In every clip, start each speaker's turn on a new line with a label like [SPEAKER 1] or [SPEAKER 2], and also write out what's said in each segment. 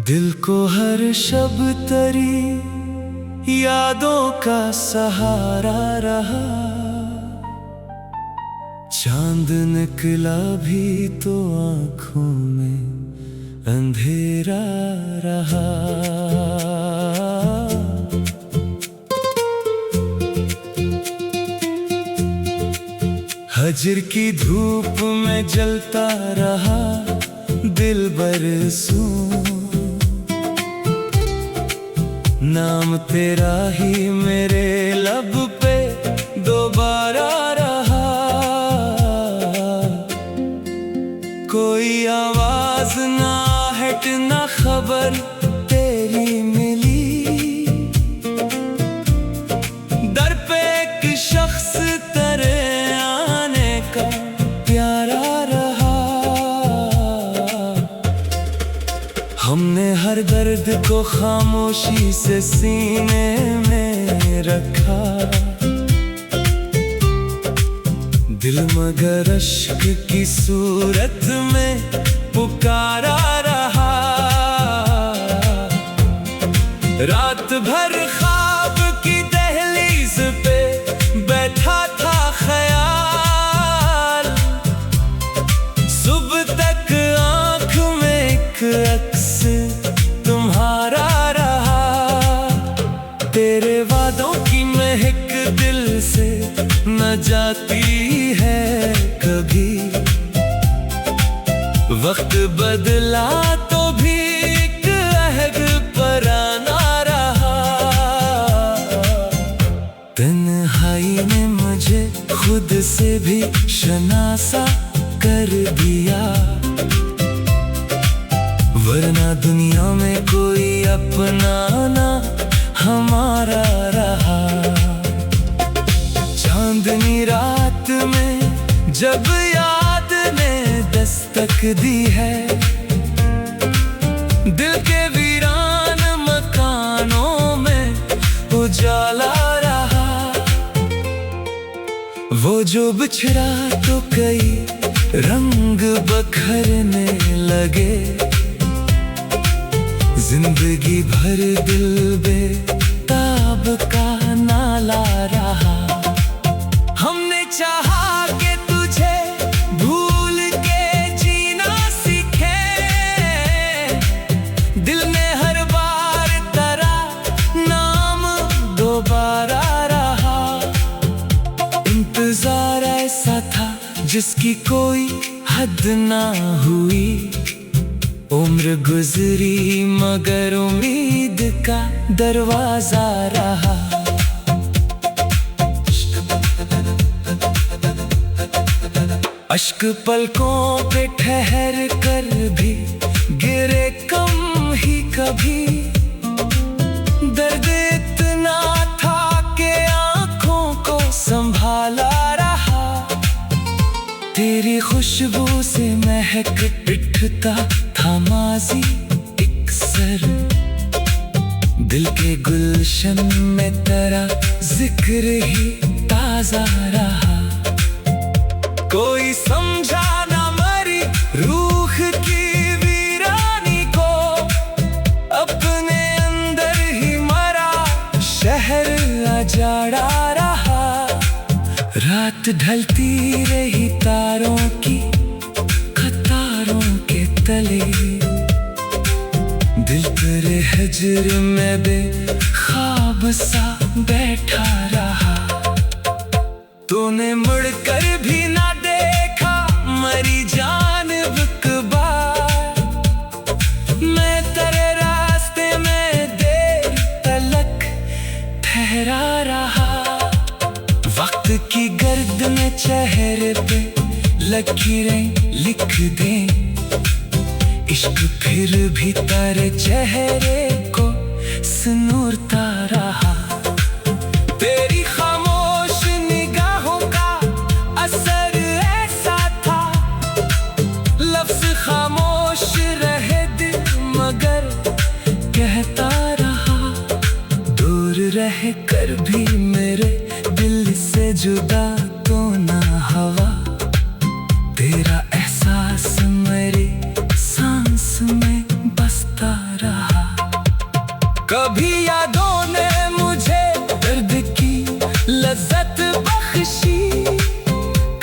[SPEAKER 1] दिल को हर शब तरी यादों का सहारा रहा। चांद निकला भी तो आंखों में अंधेरा रहा। हजर की धूप में जलता रहा दिल बरसों। नाम तेरा ही मेरे लब पे दोबारा रहा। कोई आवाज ना हट ना खबर तेरी मिली। दर पे एक शख्स तेरे आने का प्यारा रहा। हमने हर दर्द को खामोशी से सीने में रखा। दिल मगर अश्क की सूरत में पुकारा रहा। रात भर ख्वाब की दहलीज पे बैठा था ख्याल। सुबह तक आंख में एक अक्स तुम्हारा रहा। तेरे वादों की महक दिल से न जाती है कभी। वक्त बदला तो भी एक अहद पुराना रहा। तन्हाई ने मुझे खुद से भी शनासा कर दिया। वरना दुनिया में कोई अपना ना हमारा रहा। चांदनी रात में जब याद ने दस्तक दी है। दिल के वीरान मकानों में उजाला रहा। वो जो बिछड़ा तो कई रंग बखरने लगे। जिंदगी भर दिल बेताब का नाला रहा। हमने चाहा कि तुझे भूल के जीना सीखे। दिल ने हर बार तेरा नाम दोबारा रहा। इंतजार ऐसा था जिसकी कोई हद ना हुई। उम्र गुजरी मगर उम्मीद का दरवाजा रहा। अश्क पलकों पे ठहर कर भी गिरे कम ही कभी। दर्द इतना था कि आंखों को संभाला रहा। तेरी खुशबू से महक उठता था माजी एक सर। दिल के गुलशन में तेरा जिक्र ही ताजा रहा। कोई समझा ना मरी रूह की वीरानी को। अपने अंदर ही मरा शहर अजाड़ा रहा। रात ढलती रही तारों की कतारों के तले। दिल तेरे हजर में बेख्वाब सा बैठा रहा। तूने मुड़कर भी ना देखा मरी जानिब बार। मैं तेरे रास्ते में देर तलक ठहरा रहा। वक्त की गर्द में चेहरे पे लकीरें लिख दें। इश्क फिर भी तेरे चेहरे को संूरता रहा। तेरी खामोश निगाहों का जुदा तो ना हवा, तेरा एहसास मेरी सांस में बसता रहा। कभी यादों ने मुझे दर्द की लज्जत बख्शी,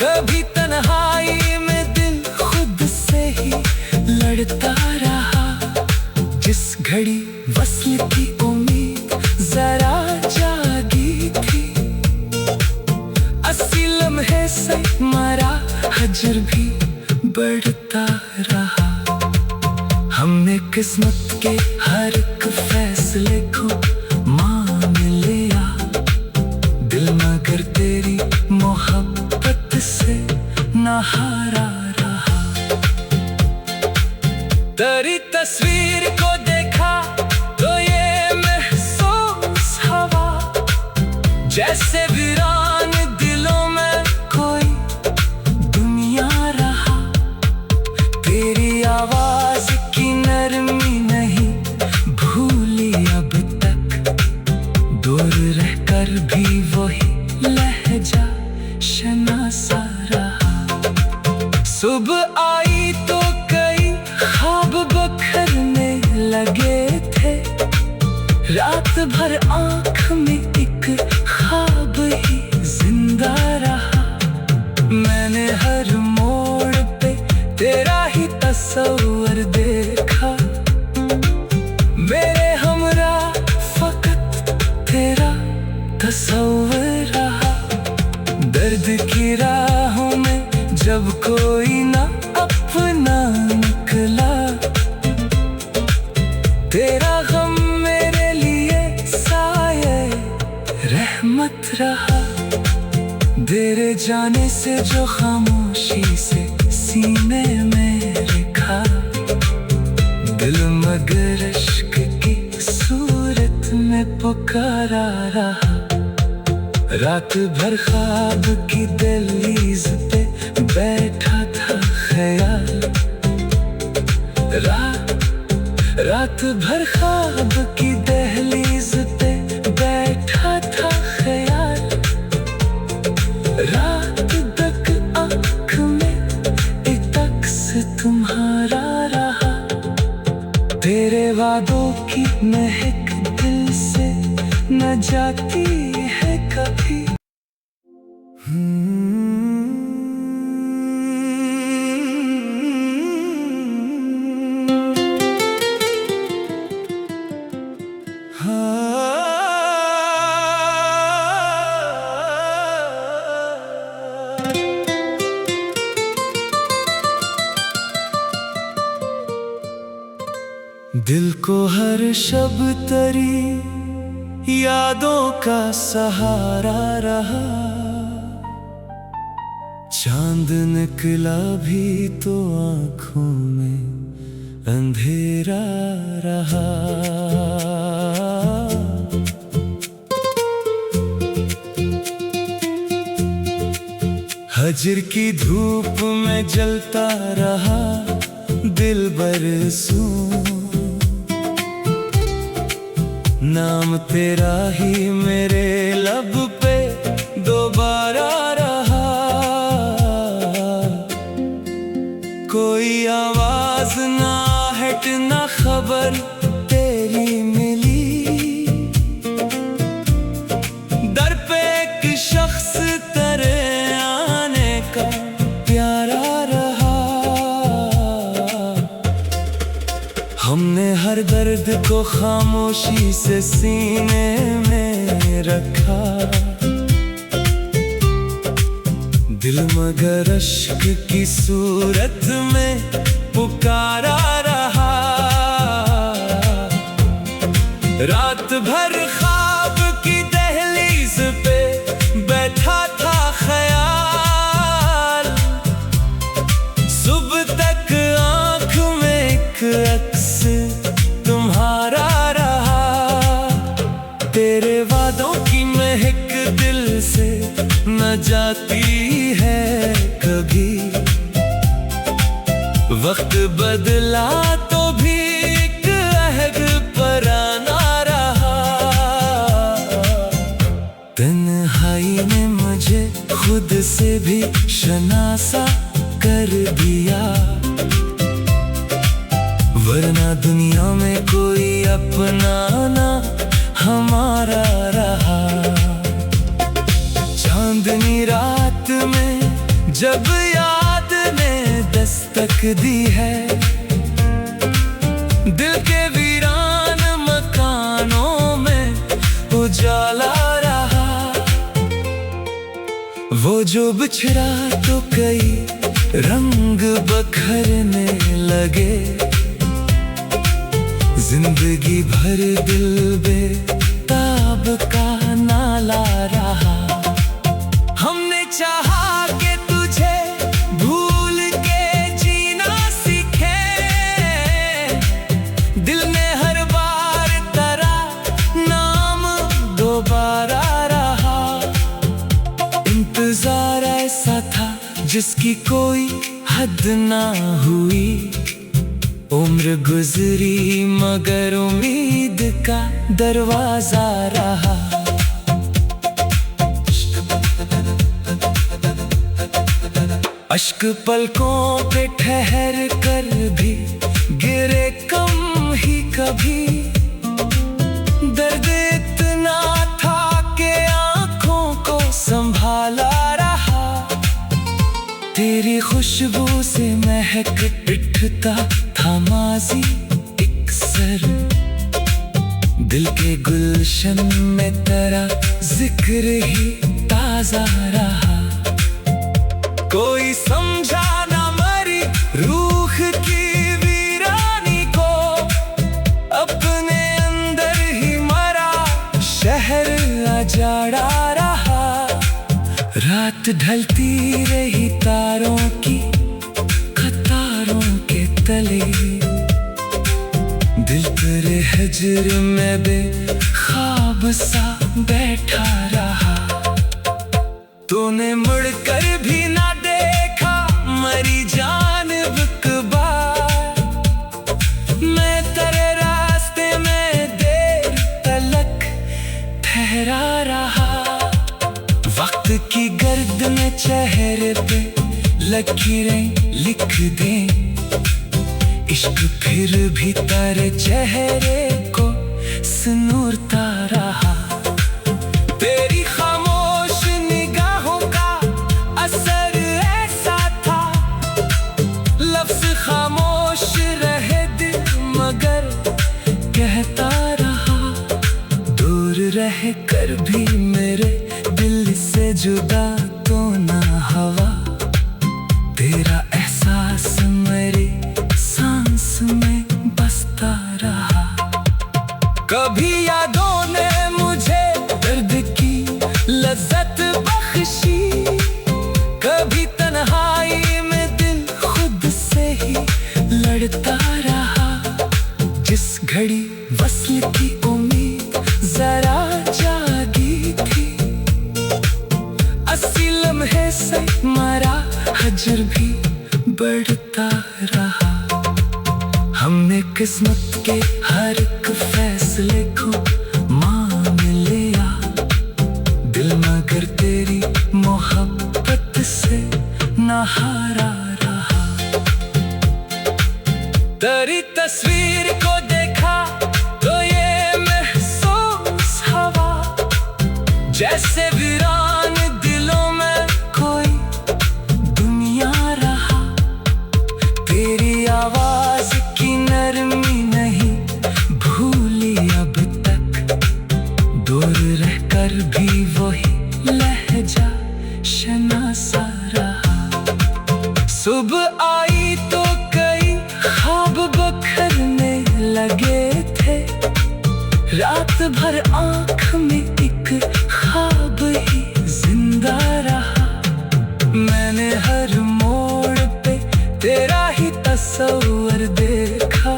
[SPEAKER 1] कभी तन्हाई में दिल खुद से ही लड़ता रहा। जिस घड़ी वस्ल की उम्मीद जरा जागी थी, 80 लम्हे से मरा हजर भी बढ़ता रहा। हमने किस्मत के हर एक फैसले को मान लिया, दिल मगर तेरी मोहब्बत से ना हारा रहा। तेरी तस्वीर को देखा तो ये महसूस हवा, जैसे वीरान दिलों में कोई दुनिया रहा। तेरी आवाज की नरमी नहीं भूली अब तक, दूर रहकर भी वही लहजा शनासा रहा। सुबह आई तो कई ख्वाब बखरने लगे थे, रात भर आँख में एक ख्वाब ही जिंदा रहा। मैंने हर मोड़ पे तेरा ही तस्वीर देखा, मेरे हमरा फकत तेरा तस्वीर रहा। दर्द की राहों में जब कोई ना अपना निकला, तेरा गम मेरे लिए साये रहमत रहा। तेरे जाने से जो खामोशी से सीने में रखा, दिल मगर इश्क की सूरत में पुकारा रहा। रात भर ख्वाब की दहलीज पे बैठा था ख्याल, रात भर ख्वाब की दहलीज पे बैठा था ख्याल। रात तक आँख में एक अक्स तुम्हारा रहा, तेरे वादों की महक दिल से न जाती है कभी। दिल को हर शब तरी यादों का सहारा रहा, चांद निकला भी तो आँखों में अंधेरा रहा। हजर की धूप में जलता रहा दिल बरसों, नाम तेरा ही मेरे लब पे दोबारा रहा। कोई आवाज ना हट ना खबर तेरी मिली, दर पे एक शख्स तेरे आने का प्यारा रहा। हमने हर दर्द को खामोशी से सीने में रखा, दिल मगर इश्क की सूरत में पुकारा रहा। रात भर ख्वाब की दहलीज पे बैठा था ख्याल, सुबह तक आँख में एक अक्स तुम्हारा रहा। तेरे वादों की महक दिल से न जाती है कभी, वक्त बदला तो भी एक अहद पुराना रहा। तन्हाई में मुझे खुद से भी शनासा कर दिया, वरना दुनिया में कोई अपना ना हमारा रहा। चांदनी रात में जब याद ने दस्तक दी है, दिल के वीरान मकानों में उजाला रहा। वो जो बिछड़ा तो कई रंग बखरने लगे, जिंदगी भर दिल बेताब का नाला रहा। हमने चाहा कि तुझे भूल के जीना सीखे, दिल ने हर बार तेरा नाम दोबारा रहा। इंतजार ऐसा था जिसकी कोई हद ना हुई, उम्र गुजरी मगर उम्मीद का दरवाजा रहा। अश्क पलकों पे ठहर कर भी गिरे कम ही कभी, दर्द इतना था कि आंखों को संभाला रहा। तेरी खुशबू से महक उठता था माजी एक सर, दिल के गुलशन में तेरा जिक्र ही ताजा रहा। कोई समझा ना मरी रूह की वीरानी को, अपने अंदर ही मरा शहर अजाड़ा रहा। रात ढलती रही तारों की कतारों के तले, दिल तेरे हिजर में बेख्वाब सा बैठा रहा। तूने मुड़कर भी ना देखा मरी जानिब कबार, मैं तेरे रास्ते में देर तलक ठहरा रहा। वक्त की गर्द में चेहरे पे लकीरें लिख दे, इश्क फिर भी तेरे चेहरे को सुनूरता रहा। तेरी खामोश निगाहों का असर ऐसा था, लफ्ज खामोश रहे दिल मगर कहता रहा। दूर रह कर भी मेरे दिल से जुदा तो ना हवा, तेरा एहसास मेरी सांस में बसता रहा। कभी यादों ने मुझे दर्द की लज्जत बख्शी, कभी तन्हाई में दिल खुद से ही लड़ता रहा। जिस घड़ी वस्ल की उम्मीद जरा जागी थी, 80 लम्हे से मरा हजर भी बढ़ता रहा। हमने किस्मत के हर एक फैसले को मान लिया, दिल मगर तेरी मोहब्बत से ना हारा रहा। तेरी तस्वीर को देखा तो ये महसूस हवा, जैसे वीरान दिलों में कोई दुनिया रहा। तेरी आवाज की नरमी नहीं भूली अब तक, दूर रहकर भी वही लहजा शनासा रहा। सुबह आई तो कई ख्वाब बखरने लगे थे, रात भर आंख में एक ख्वाब ही जिंदा रहा। मैंने हर मोड़ पे तेरा ही तस्वीर देखा,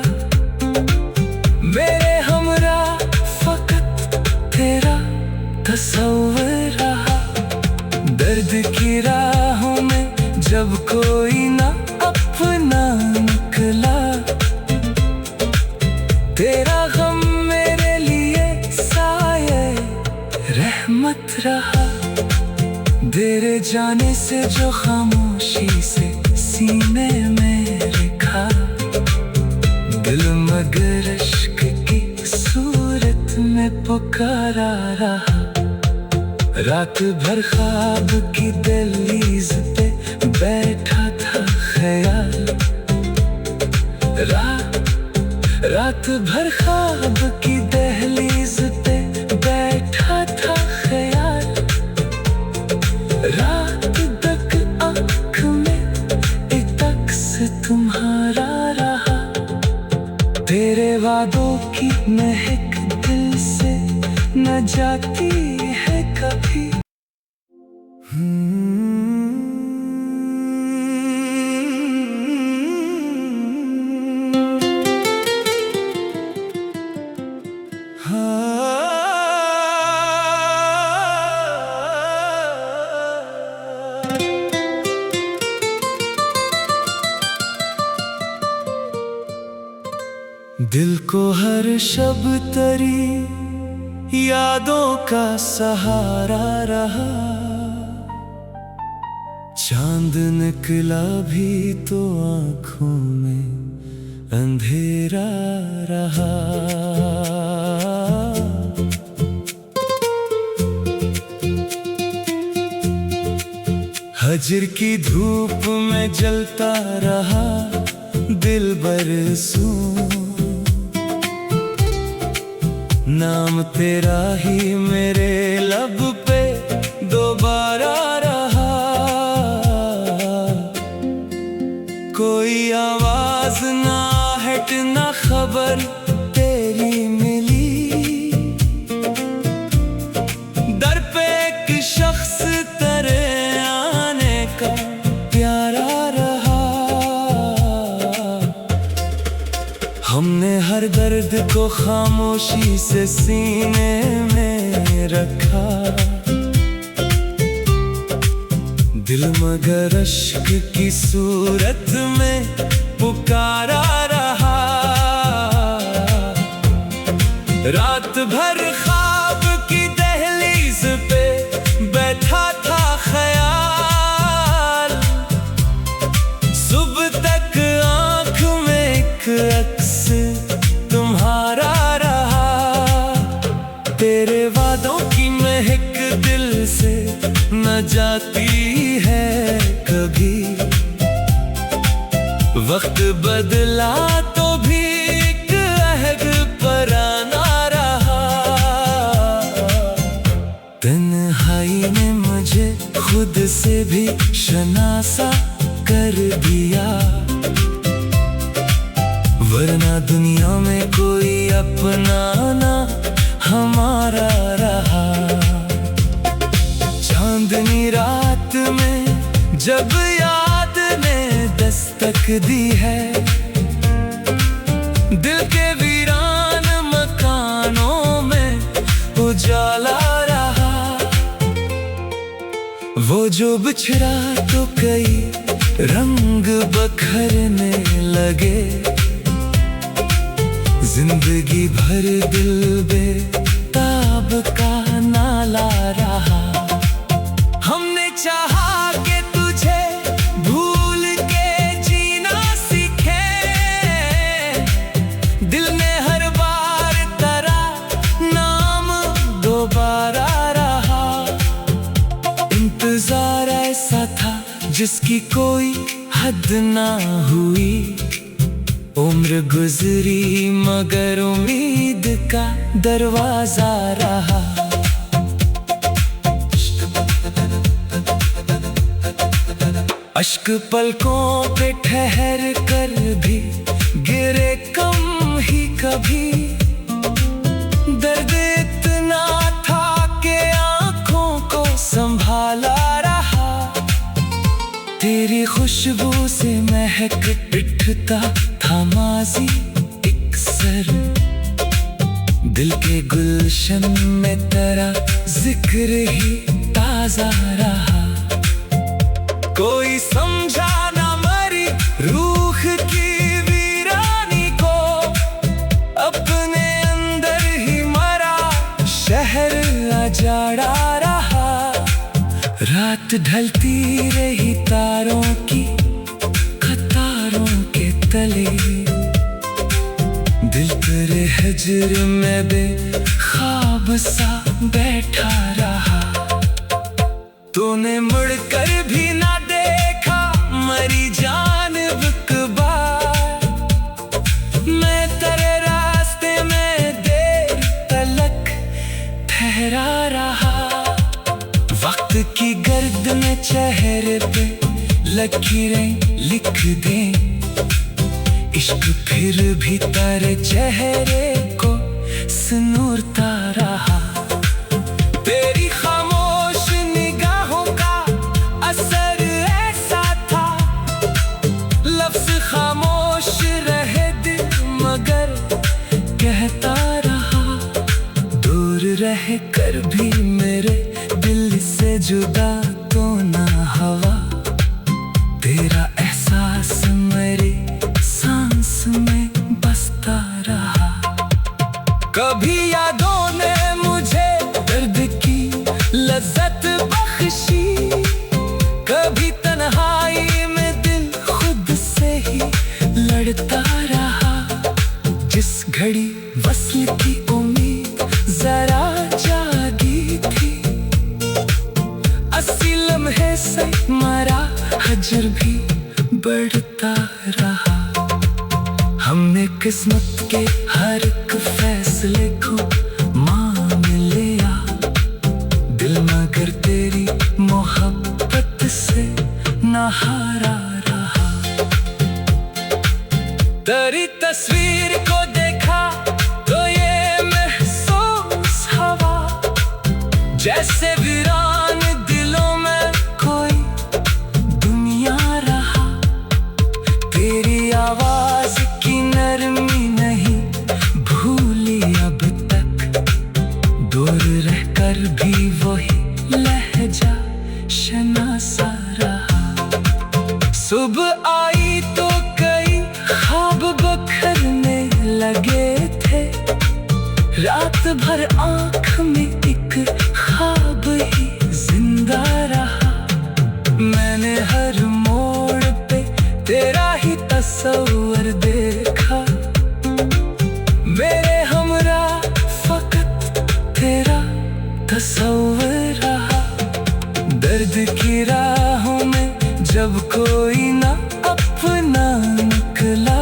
[SPEAKER 1] मेरे हमरा फकत तेरा तस्वीर रहा। दर्द की राहों में जब कोई ना अपना निकला, तेरा गम मेरे लिए साये रहमत रहा। तेरे जाने से जो खामोशी से सीने में लिखा, दिल मगर इश्क की सूरत में पुकारा रहा। रात भर ख्वाब की दहलीज पे बैठा था ख्याल, रात भर ख्वाब की दहलीज पे बैठा था ख्याल। रात तक आँख में एक अक्स तुम्हारा रहा, तेरे वादों की महक दिल से न जाती है कभी। दिल को हर शब तरी यादों का सहारा रहा, चांद निकला भी तो आँखों में अंधेरा रहा। हजर की धूप में जलता रहा दिल बरसों, नाम तेरा ही मेरे लब पे दोबारा रहा। कोई आवाज ना हट ना खबर तेरी मिली, दर पे एक शख्स तेरे आने का प्यारा रहा। हमने हर दर्द को खामोशी से सीने में रखा, दिल मगर इश्क की सूरत में पुकारा रहा। रात भर ख्वाब की दहलीज पे बैठा था ख्याल, सुबह तक आँख में एक अक्स तुम्हारा रहा, तेरे वादों की महक दिल से न जाती है कभी। वक्त बदला तो भी एक अहद पुराना रहा, तन्हाई ने मुझे खुद से भी शनासा कर दिया, वरना दुनिया में कोई अपना ना हमारा रहा। चांदनी रात में जब याद ने दस्तक दी है, दिल के वीरान मकानों में उजाला रहा। वो जो बिछड़ा तो कई रंग बखरने लगे, जिंदगी भर दिल बेताब का नाला रहा। हमने चाहा कि तुझे भूल के जीना सीखे, दिल ने हर बार तेरा नाम दोबारा रहा। इंतजार ऐसा था जिसकी कोई हद ना हुई, उम्र गुजरी मगर उम्मीद का दरवाजा रहा। अश्क पलकों पे ठहर कर भी गिरे कम ही कभी, दर्द इतना था कि आँखों को संभाला रहा। तेरी खुशबू से महक उठता था माजी एक सर, दिल के गुलशन में तेरा जिक्र ही ताजा रहा। कोई समझा ना मरी रूह की वीरानी को, अपने अंदर ही मरा शहर अजाड़ा रहा। रात ढलती रही तारों की कतारों के तले, दिल तेरे हिज्र में बेख्वाब सा बैठा रहा। तूने मुड़कर भी ना देखा मरी जानिब बार, मैं तेरे रास्ते में देर तलक ठहरा रहा। वक्त की गर्द में चेहरे पे लकीरें लिख दे, इश्क फिर भी तेरे चेहरे को सुनूरता रहा। तेरी खामोश निगाहों का असर ऐसा था, लफ्ज खामोश रहे दिल मगर कहता रहा। दूर रह कर भी मेरे दिल से जुदा तो ना हवा, तेरा एहसास मेरे सांस में बसता रहा। कभी यादों ने मुझे दर्द की लज्जत बख्शी, कभी तन्हाई में दिल खुद से ही लड़ता रहा। जिस घड़ी वस्ल की उम्मीद जरा जागी थी, 80 लम्हे से मरा हजर भी बढ़ता रहा। हमने किस्मत के हर एक फैसले को मान लिया, दिल मगर तेरी मोहब्बत से ना हारा रहा। तेरी तस्वीर को देखा तो ये महसूस हवा, जैसे वीरान दिलों में कोई दुनिया रहा। तेरी आवाज की नरमी नहीं भूली अब तक, दूर रहकर भी वही लहजा शनासा रहा। सुबह आई तो कई ख्वाब बखरने लगे थे, रात भर आँख में एक ख्वाब ही जिंदा रहा। मैंने हर मोड़ पे तेरा ही तस्वीर देखा, मेरे हमरा फकत तेरा तस्वीर रहा। दर्द की राहों में जब कोई ना अपना निकला,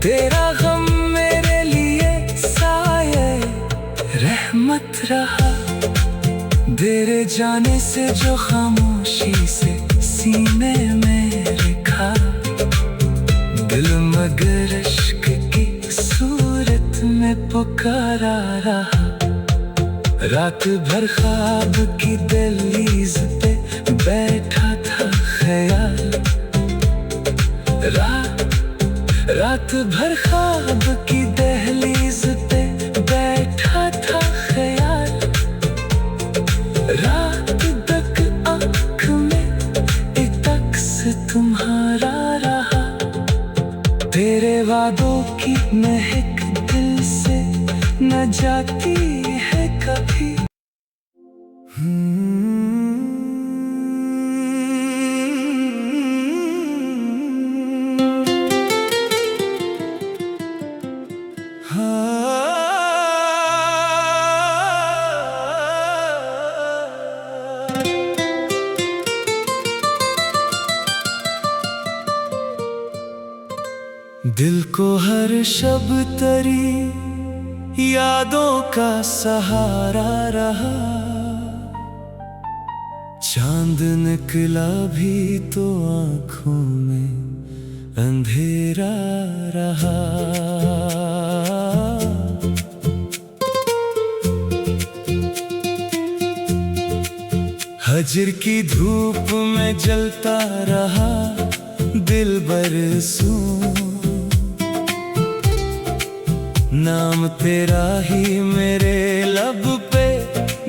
[SPEAKER 1] तेरा गम मेरे लिए साये रहमत रहा। तेरे जाने से जो खामोशी से सीने में रखा, दिल मगर इश्क की सूरत में पुकारा रहा। रात भर ख्वाब की दहलीज पे बैठा था ख्याल, रात भर ख्वाब की दहलीज पे बैठा था ख्याल। रात तक आँख में एक अक्स तुम्हारा रहा, तेरे वादों की महक दिल से न जाती है कभी। दिल को हर शब तेरी यादों का सहारा रहा, चांद निकला भी तो आँखों में अंधेरा रहा। हजर की धूप में जलता रहा दिल बरसों, नाम तेरा ही मेरे लब पे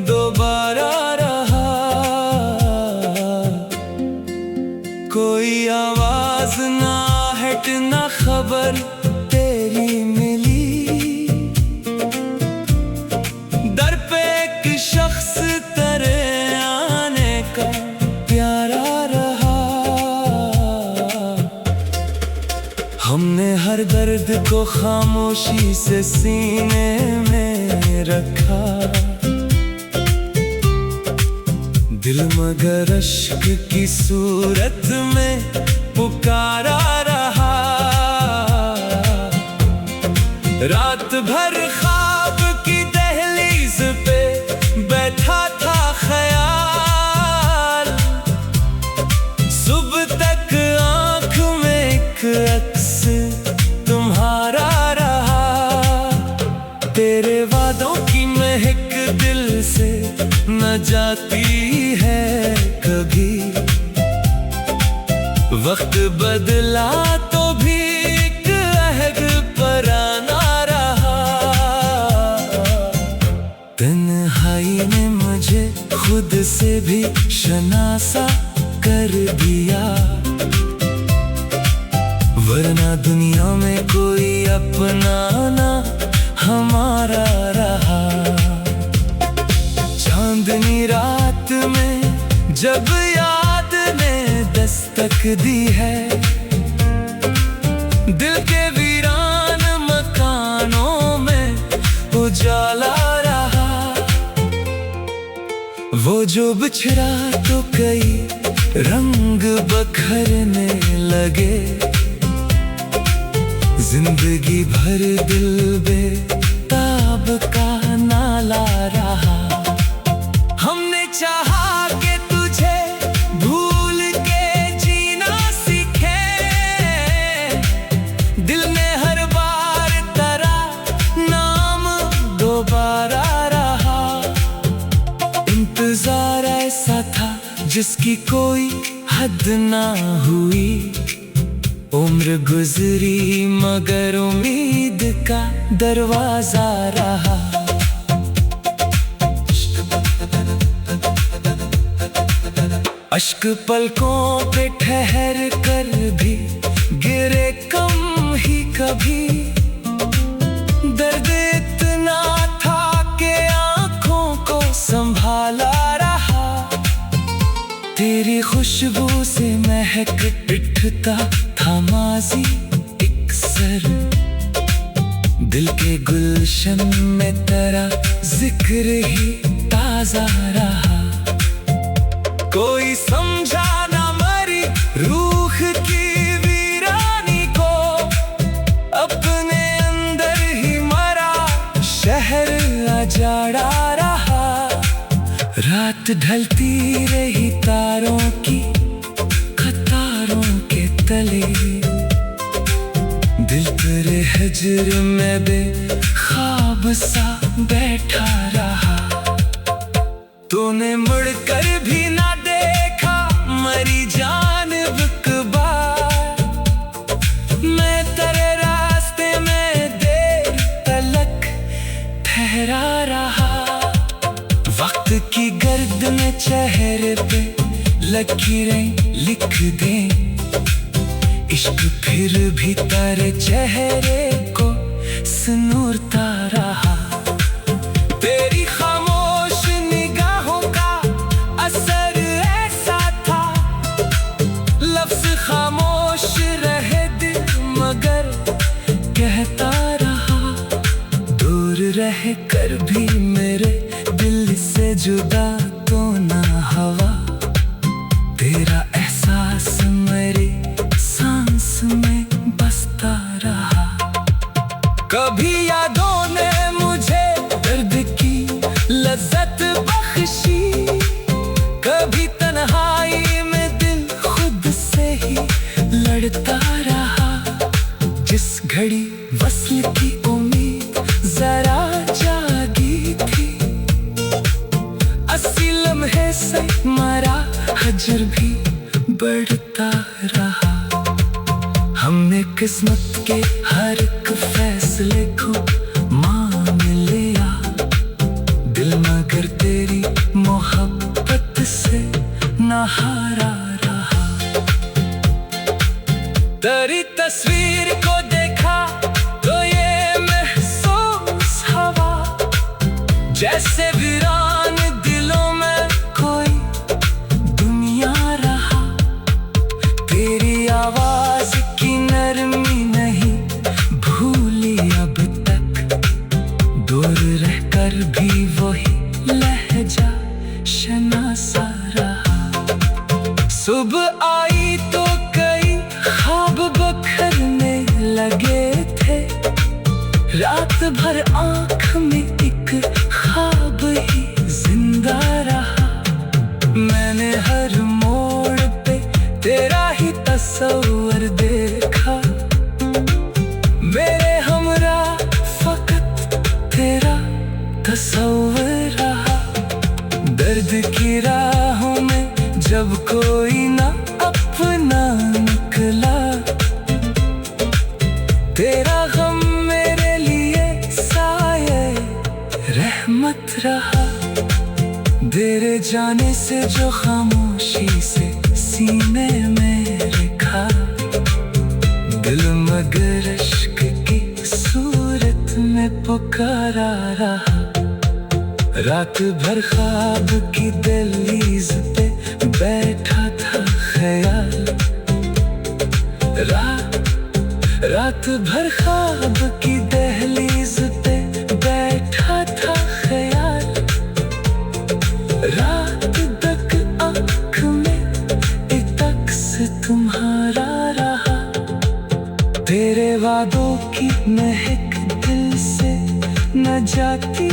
[SPEAKER 1] दोबारा रहा। कोई आवाज ना हट ना खबर तेरी मिली, दर पे एक शख्स तेरे दर्द को खामोशी से सीने में रखा। दिल मगर अश्क की सूरत में पुकारा रहा। रात भर ख्वाब की दहलीज पे बैठा था ख्याल। सुबह तक आंख में एक अक्स तुम्हारा रहा। तेरे वादों की महक दिल से न जाती है कभी। वक्त बदला तो भी एक अहद पुराना रहा। तन्हाई ने मुझे खुद से भी शनासा कर दिया। वरना दुनिया में कोई अपना ना हमारा रहा। चांदनी रात में जब याद ने दस्तक दी है। दिल के वीरान मकानों में उजाला रहा। वो जो बिछड़ा तो कई रंग बखरने लगे। जिंदगी भर दिल बेताब का नाला रहा। हमने चाहा कि तुझे भूल के जीना सीखे। दिल ने हर बार तेरा नाम दोबारा रहा। इंतजार ऐसा था जिसकी कोई हद ना हुई। उम्र गुजरी मगर उम्मीद का दरवाजा रहा। अश्क पलकों पे ठहर कर भी गिरे कम ही कभी। दर्द इतना था कि आंखों को संभाला रहा। तेरी खुशबू से महक उठता था माजी एक सर। दिल के गुलशन में तेरा जिक्र ही ताजा रहा। कोई समझा ना मरी रूह की वीरानी को। अपने अंदर ही मरा शहर अजाड़ा रहा। रात ढलती रही तारों की कतारों के तले। दिल तेरे हजर में बेख्वाब सा बैठा रहा। तूने मुड़कर भी ना देखा मरी जानिब बार। मैं तेरे रास्ते में देर तलक ठहरा रहा। वक्त की गर्द में चेहरे पे लकीरें लिख दे। इश्क फिर भी तेरे चेहरे को सुनूरता रहा। तेरी खामोश निगाहों का असर ऐसा था। लफ्ज खामोश रहे दिल मगर कहता रहा। दूर रह कर भी मेरे दिल से जुदा तो ना हवा। तेरा एहसास मेरी सांस में बसता रहा। कभी यादों ने मुझे दर्द की लज्जत बख्शी। कभी तन्हाई में दिल खुद से ही लड़ता रहा। जिस घड़ी वस्ल की उम्मीद जरा जागी थी। 80 लम्हे से मरा हजर भी बढ़ता रहा। हमने किस्मत के हर एक फैसले को मान लिया। दिल मगर तेरी मोहब्बत से ना हारा रहा। तेरी तस्वीर को देखा तो ये महसूस हवा। जैसे वीरान दिलों में कोई दुनिया रहा। तेरी आवाज की नरमी नहीं भूल रहा। सुबह आई तो कई ख्वाब बखरने लगे थे, रात भर आँख में एक ख्वाब ही जिंदा रहा। मैंने हर मोड़ पे तेरा ही तस्वीर देखा, मेरे हमरा फकत तेरा तस्वीर रहा। दर्द की राहों में जब कोई ना अपना निकला, तेरा गम मेरे लिए साये रहमत रहा। तेरे जाने से जो खामोशी से सीने में रखा, दिल मगर इश्क की सूरत में पुकारा रहा। रात भर ख्वाब की दहलीज पे बैठा था ख्याल, रात भर ख्वाब की दहलीज पे बैठा था ख्याल। रात तक आँख में एक अक्स तुम्हारा रहा, तेरे वादों की महक दिल से न जाती